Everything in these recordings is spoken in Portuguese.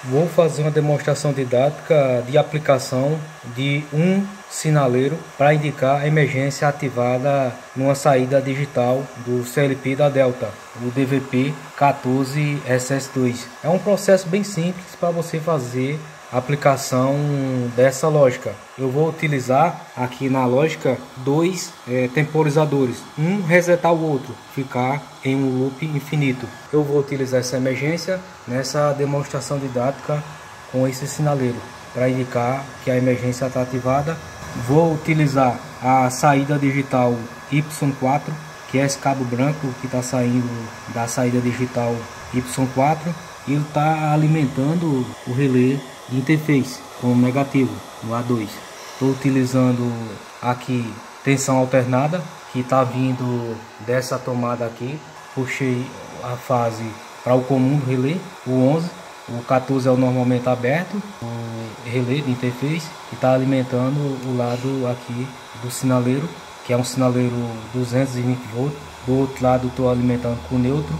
Vou fazer uma demonstração didática de aplicação de um sinaleiro para indicar a emergência ativada numa saída digital do CLP da Delta, o DVP 14SS2. É um processo bem simples para você fazer a aplicação dessa lógica. Eu vou utilizar aqui na lógica dois temporizadores, um resetar o outro, ficar em um loop infinito. Eu vou utilizar essa emergência nessa demonstração didática com esse sinaleiro para indicar que a emergência está ativada. Vou utilizar a saída digital Y4, que é esse cabo branco que está saindo da saída digital Y4, e ele está alimentando o relé de interface com negativo no A2. Estou utilizando aqui tensão alternada, que está vindo dessa tomada aqui. Puxei a fase para o comum do relé, o 11. O 14 é o normalmente aberto, o relé de interface, que está alimentando o lado aqui do sinaleiro, que é um sinaleiro 220 volts. Do outro lado estou alimentando com neutro.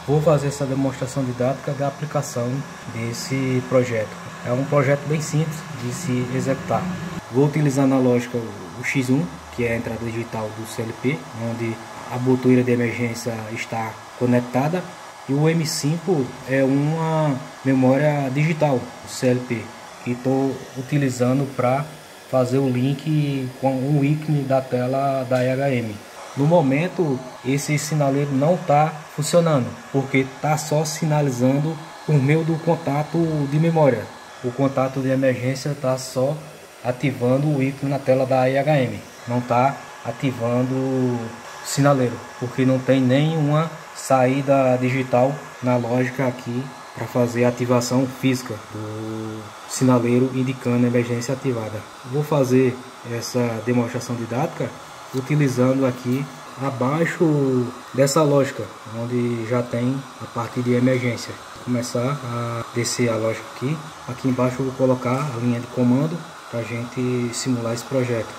Vou fazer essa demonstração didática da aplicação desse projeto. É um projeto bem simples de se executar. Vou utilizar na lógica o X1, que é a entrada digital do CLP, onde a botoeira de emergência está conectada. E o M5 é uma memória digital CLP, que estou utilizando para fazer o link com o ícone da tela da EHM. No momento, esse sinaleiro não está funcionando, porque está só sinalizando por meio do contato de memória. O contato de emergência está só ativando o ícone na tela da EHM, não está ativando o sinaleiro, porque não tem nenhuma saída digital na lógica aqui para fazer a ativação física do sinaleiro indicando a emergência ativada. Vou fazer essa demonstração didática utilizando aqui abaixo dessa lógica, onde já tem a parte de emergência. Vou começar a descer a lógica aqui. Aqui embaixo eu vou colocar a linha de comando para a gente simular esse projeto.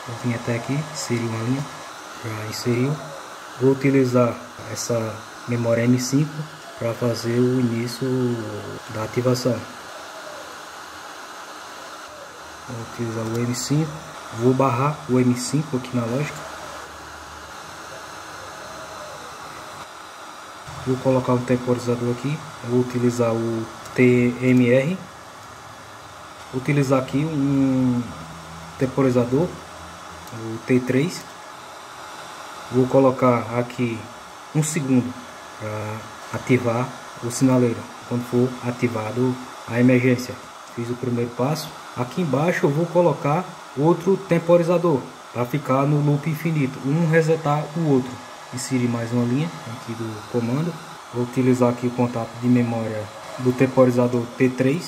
Eu vim até aqui, inseri uma linha, já inseriu. Vou utilizar essa memória M5 para fazer o início da ativação. Vou utilizar o M5, vou barrar o M5 aqui na lógica. Vou colocar um temporizador aqui, vou utilizar o TMR. Vou utilizar aqui um temporizador, o T3. Vou colocar aqui 1 segundo para ativar o sinaleiro, quando for ativado a emergência. Fiz o primeiro passo. Aqui embaixo eu vou colocar outro temporizador para ficar no loop infinito, um resetar o outro. Inserir mais uma linha aqui do comando. Vou utilizar aqui o contato de memória do temporizador T3.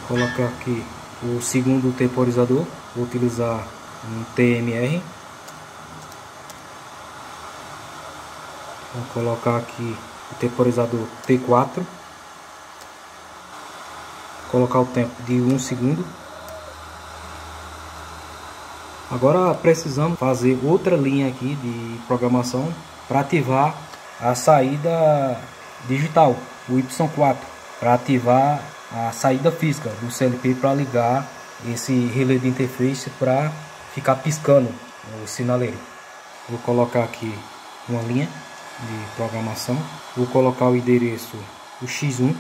Colocar aqui o segundo temporizador, vou utilizar um TMR. Vou colocar aqui o temporizador T4. Colocar o tempo de 1 segundo. Agora precisamos fazer outra linha aqui de programação para ativar a saída digital, o Y4, para ativar a saída física do CLP para ligar esse relé de interface para ficar piscando o sinaleiro. Vou colocar aqui uma linha de programação. Vou colocar o endereço o X1.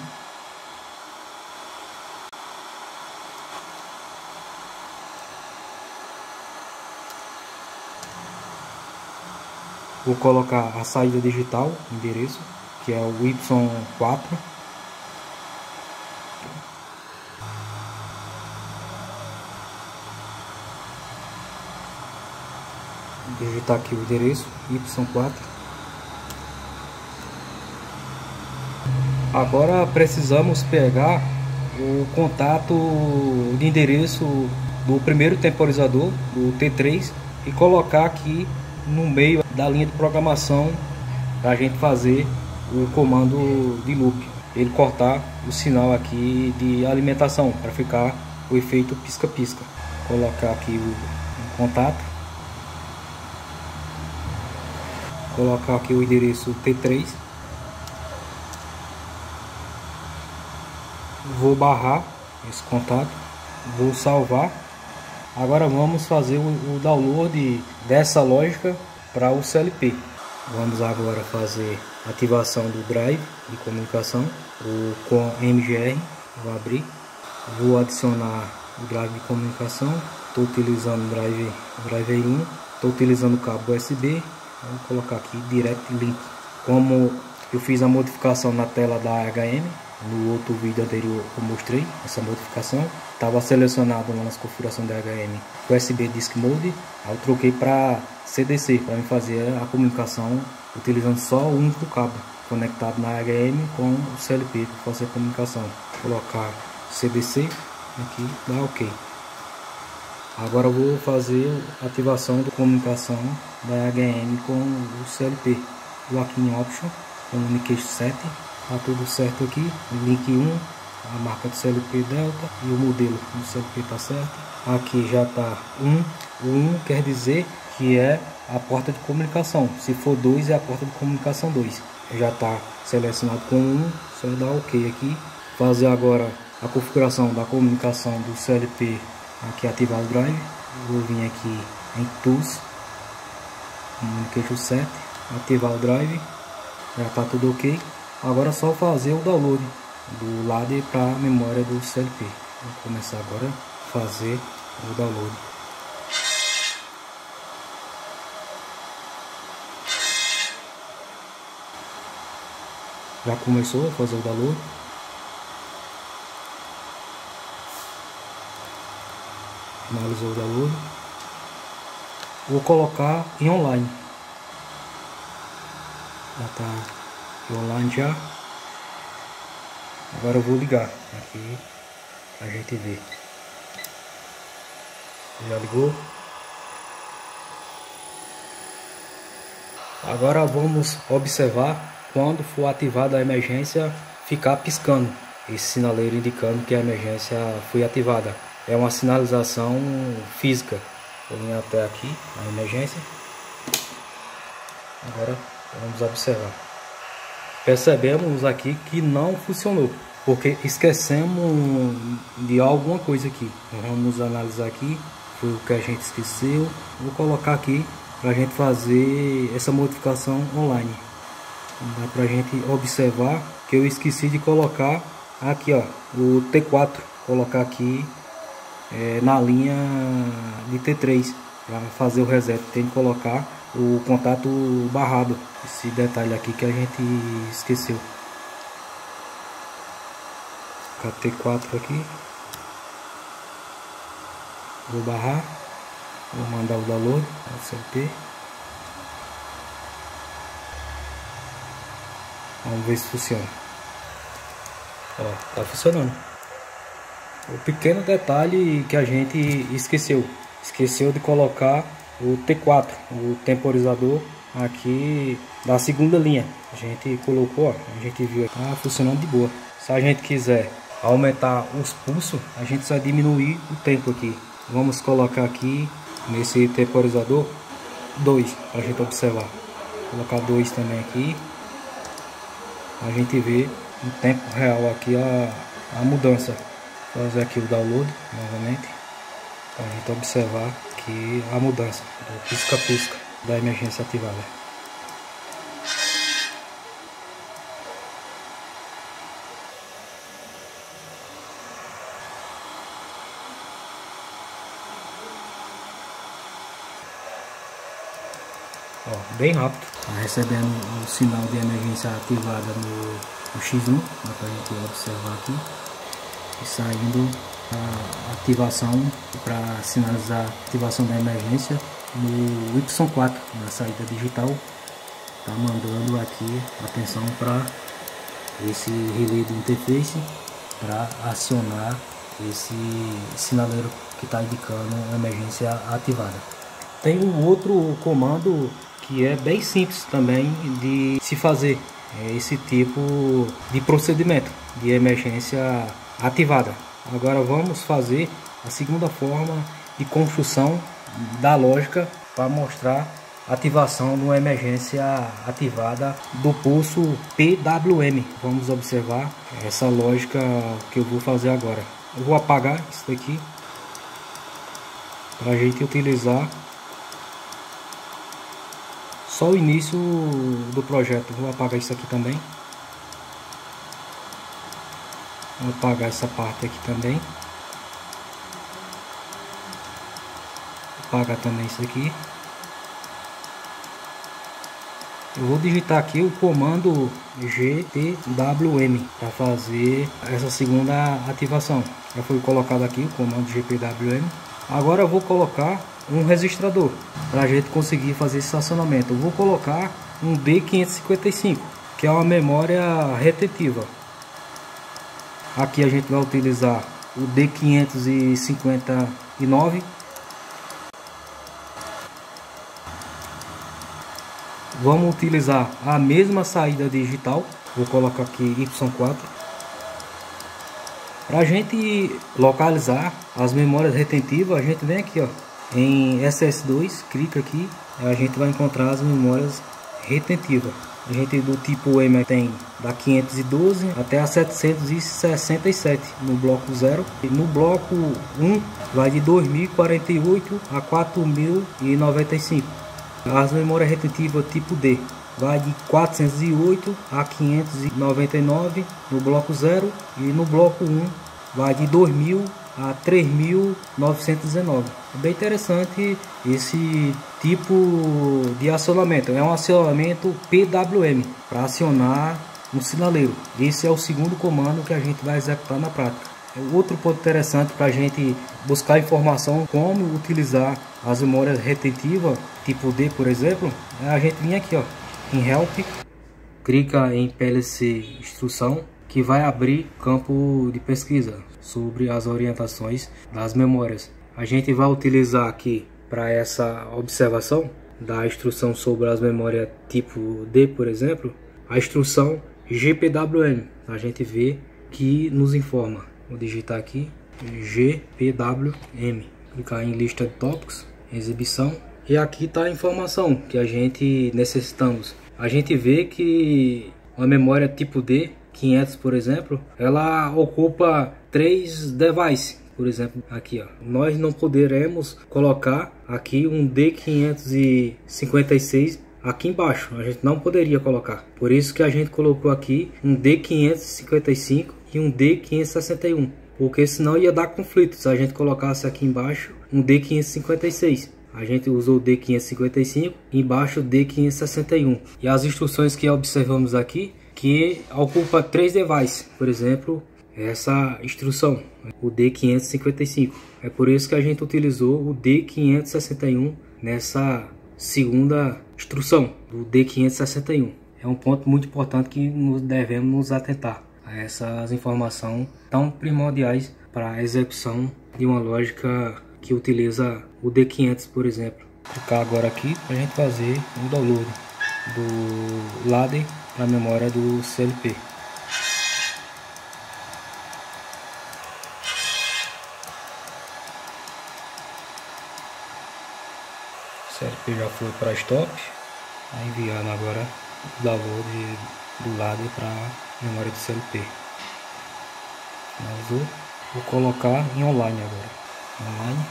Vou colocar a saída digital, endereço, que é o Y4. Digitar aqui o endereço Y4. Agora precisamos pegar o contato de endereço do primeiro temporizador, do T3, e colocar aqui no meio da linha de programação para a gente fazer o comando de loop, ele cortar o sinal aqui de alimentação para ficar o efeito pisca-pisca. Colocar aqui o contato. colocar aqui o endereço T3. Vou barrar esse contato, vou salvar. Agora vamos fazer o download dessa lógica para o CLP. Vamos agora fazer a ativação do drive de comunicação com MGR. Vou abrir, vou adicionar o drive de comunicação. Estou utilizando o drive 1, estou utilizando o cabo USB. Vou colocar aqui Direct Link. Como eu fiz a modificação na tela da HM, no outro vídeo anterior eu mostrei essa modificação. Estava selecionado lá nas configurações da HM USB Disk Mode. Aí eu troquei para CDC para fazer a comunicação utilizando só o único cabo conectado na HM com o CLP para fazer a comunicação. Vou colocar CDC aqui, dá OK. Agora eu vou fazer a ativação da comunicação da HM com o CLP. Vou aqui em Option, Communication Set, tá tudo certo aqui. Link 1, a marca do CLP Delta e o modelo do CLP está certo. Aqui já está 1, o 1 quer dizer que é a porta de comunicação. Se for 2 é a porta de comunicação 2. Já está selecionado com 1, só dar OK aqui. Fazer agora a configuração da comunicação do CLP. Aqui ativar o drive, vou vir aqui em Tools, Communication Set, ativar o drive, já está tudo OK. Agora é só fazer o download do ladder para a memória do CLP. Vou começar agora a fazer o download. Já começou a fazer o download. Finalizou o download. Vou colocar em online. Já está online já. Agora eu vou ligar aqui pra gente ver. Já ligou. Agora vamos observar quando for ativada a emergência ficar piscando esse sinaleiro indicando que a emergência foi ativada. É uma sinalização física. Vou vir até aqui a emergência. Agora vamos observar. Percebemos aqui que não funcionou, porque esquecemos de alguma coisa aqui. Vamos analisar aqui, foi o que a gente esqueceu. Vou colocar aqui para a gente fazer essa modificação online. Dá para a gente observar que eu esqueci de colocar aqui, ó, o T4. Colocar aqui na linha de T3 para fazer o reset. Tem que colocar o contato barrado. Esse detalhe aqui que a gente esqueceu. T4 aqui. Vou barrar. Vou mandar o download. CLP. Vamos ver se funciona. Ó, tá funcionando. O pequeno detalhe que a gente esqueceu de colocar o T4, o temporizador aqui da segunda linha. A gente colocou, ó, a gente viu aqui, tá funcionando de boa. Se a gente quiser aumentar os pulsos, a gente vai diminuir o tempo aqui. Vamos colocar aqui nesse temporizador 2 para a gente observar. Vou colocar 2 também aqui. A gente vê em tempo real aqui a mudança. Vou fazer aqui o download novamente para a gente observar aqui a mudança do pisca-pisca da emergência ativada. Ó, bem rápido. Tá recebendo o sinal de emergência ativada no X1, dá para a gente observar aqui. E saindo a ativação para sinalizar a ativação da emergência no Y4, na saída digital. Tá mandando aqui atenção para esse relé do interface para acionar esse sinaleiro que está indicando a emergência ativada. Tem um outro comando que é bem simples também de se fazer esse tipo de procedimento de emergência ativada. Agora vamos fazer a 2ª forma de construção da lógica para mostrar esse tipo de procedimento. ativação de uma emergência ativada do pulso PWM. Vamos observar essa lógica que eu vou fazer agora. Eu vou apagar isso daqui para a gente utilizar só o início do projeto. Vou apagar isso aqui também. Vou apagar essa parte aqui também. Apagar também isso aqui. Eu vou digitar aqui o comando GPWM para fazer essa segunda ativação. Já foi colocado aqui o comando GPWM. Agora eu vou colocar um registrador para a gente conseguir fazer esse acionamento. Eu vou colocar um D555, que é uma memória retentiva. Aqui a gente vai utilizar o D559. Vamos utilizar a mesma saída digital. Vou colocar aqui Y4. Para a gente localizar as memórias retentivas, a gente vem aqui, ó, em SS2, clica aqui, a gente vai encontrar as memórias retentivas. A gente do tipo M tem da 512 até a 767 no bloco 0. E no bloco 1 vai de 2048 a 4095. As memórias retentivas tipo D vai de 408 a 599 no bloco 0, e no bloco 1 vai de 2000 a 3919. É bem interessante esse tipo de acionamento. É um acionamento PWM para acionar um sinaleiro. Esse é o segundo comando que a gente vai executar na prática. Outro ponto interessante para a gente buscar informação como utilizar as memórias retentivas tipo D, por exemplo, é a gente vir aqui, ó, em Help, clica em PLC Instrução, que vai abrir campo de pesquisa sobre as orientações das memórias. A gente vai utilizar aqui para essa observação da instrução sobre as memórias tipo D, por exemplo, a instrução GPWM. A gente vê que nos informa. Vou digitar aqui GPWM, clicar em lista de tópicos, exibição, e aqui está a informação que a gente necessitamos. A gente vê que uma memória tipo D 500, por exemplo, ela ocupa 3 devices. Por exemplo, aqui, ó, nós não poderemos colocar aqui um D556 aqui embaixo. A gente não poderia colocar. Por isso que a gente colocou aqui um D555 e um D561, porque senão ia dar conflito se a gente colocasse aqui embaixo um D556. A gente usou o D555 e embaixo o D561. E as instruções que observamos aqui, que ocupa 3 devices, por exemplo, essa instrução, o D555. É por isso que a gente utilizou o D561 nessa segunda instrução do D561. É um ponto muito importante que nós devemos nos atentar a essas informações tão primordiais para a execução de uma lógica que utiliza o D500, por exemplo. Vou clicar agora aqui para a gente fazer um download do ladder para a memória do CLP. O CLP já foi para stop, tá enviando agora o download do ladder para a memória do CLP. Finalizou. Vou colocar em online agora. Online.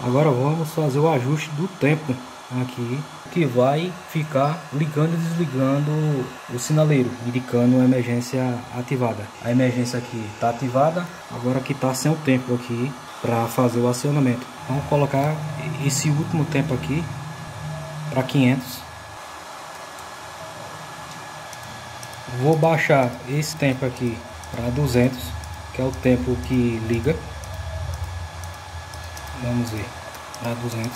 Agora vamos fazer o ajuste do tempo aqui, que vai ficar ligando e desligando o sinaleiro, indicando a emergência ativada. A emergência aqui está ativada, agora que está sem o tempo aqui para fazer o acionamento. Vamos colocar esse último tempo aqui para 500. Vou baixar esse tempo aqui para 200, que é o tempo que liga. Vamos ver, para 200.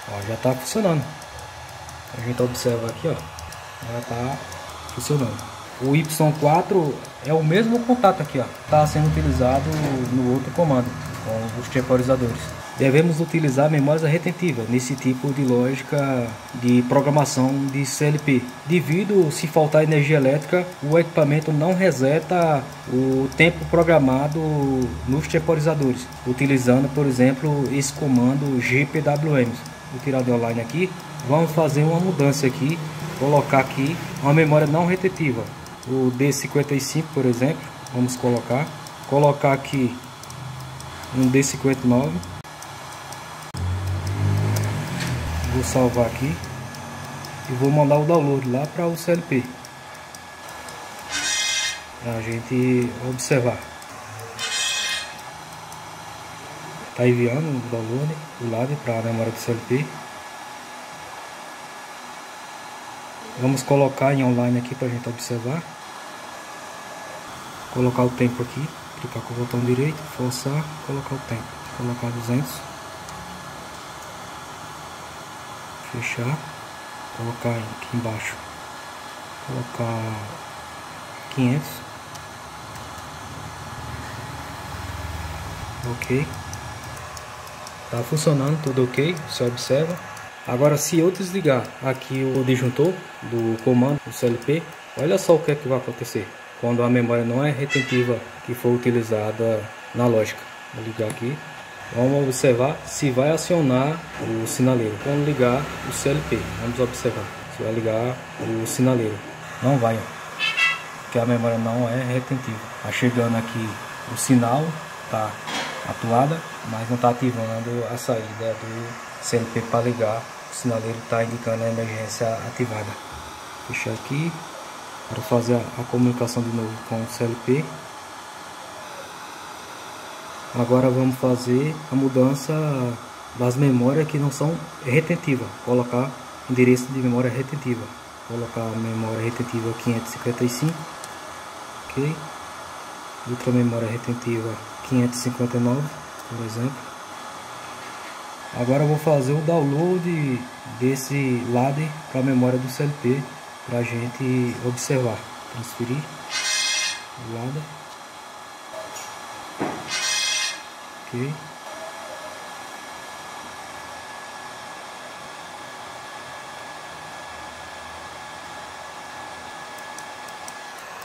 Ó, já está funcionando. A gente observa aqui, ó, já está funcionando. O Y4 é o mesmo contato aqui, ó, está sendo utilizado no outro comando. com os temporizadores. Devemos utilizar memórias retentivas nesse tipo de lógica de programação de CLP. Devido se faltar energia elétrica, o equipamento não reseta o tempo programado nos temporizadores, utilizando, por exemplo, esse comando GPWM. Vou tirar de online aqui. Vamos fazer uma mudança aqui, colocar aqui uma memória não retentiva, o D55, por exemplo. Vamos colocar aqui um D59. Vou salvar aqui e vou mandar o download lá para o CLP para a gente observar. Está enviando o download do lado para a memória do CLP. Vamos colocar em online aqui para a gente observar. Colocar o tempo aqui, clicar com o botão direito, forçar, colocar o tempo, colocar 200, fechar, colocar aqui embaixo, colocar 500, ok, tá funcionando, tudo ok, você observa. Agora, se eu desligar aqui o disjuntor do comando do CLP, olha só o que é que vai acontecer quando a memória não é retentiva que for utilizada na lógica. Vou ligar aqui, vamos observar se vai acionar o sinaleiro. Vamos ligar o CLP, vamos observar se vai ligar o sinaleiro. Não vai, porque a memória não é retentiva. Tá chegando aqui o sinal, tá atuada, mas não está ativando a saída do CLP para ligar. O sinaleiro está indicando a emergência ativada. Fechar aqui para fazer a comunicação de novo com o CLP. Agora vamos fazer a mudança das memórias que não são retentivas. Colocar endereço de memória retentiva. Colocar a memória retentiva 555, ok. Outra memória retentiva 559, por exemplo. Agora eu vou fazer o download desse ladder para a memória do CLP para a gente observar. Transferir o ladder. Ok.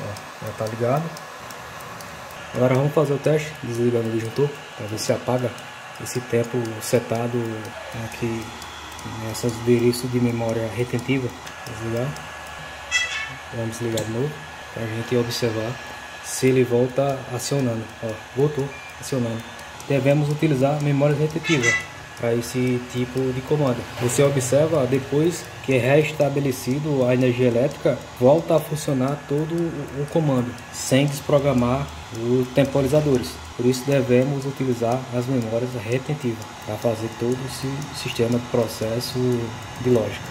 Ó, já está ligado. Agora vamos fazer o teste desligando o disjuntor para ver se apaga esse tempo setado aqui nessas endereços de memória retentiva. Desligar. Vamos desligar de novo para a gente observar se ele volta acionando. Ó, voltou acionando. Devemos utilizar memória retentiva para esse tipo de comando. Você observa, depois que é restabelecido a energia elétrica, volta a funcionar todo o comando sem desprogramar os temporizadores. Por isso devemos utilizar as memórias retentivas para fazer todo esse sistema de processo de lógica.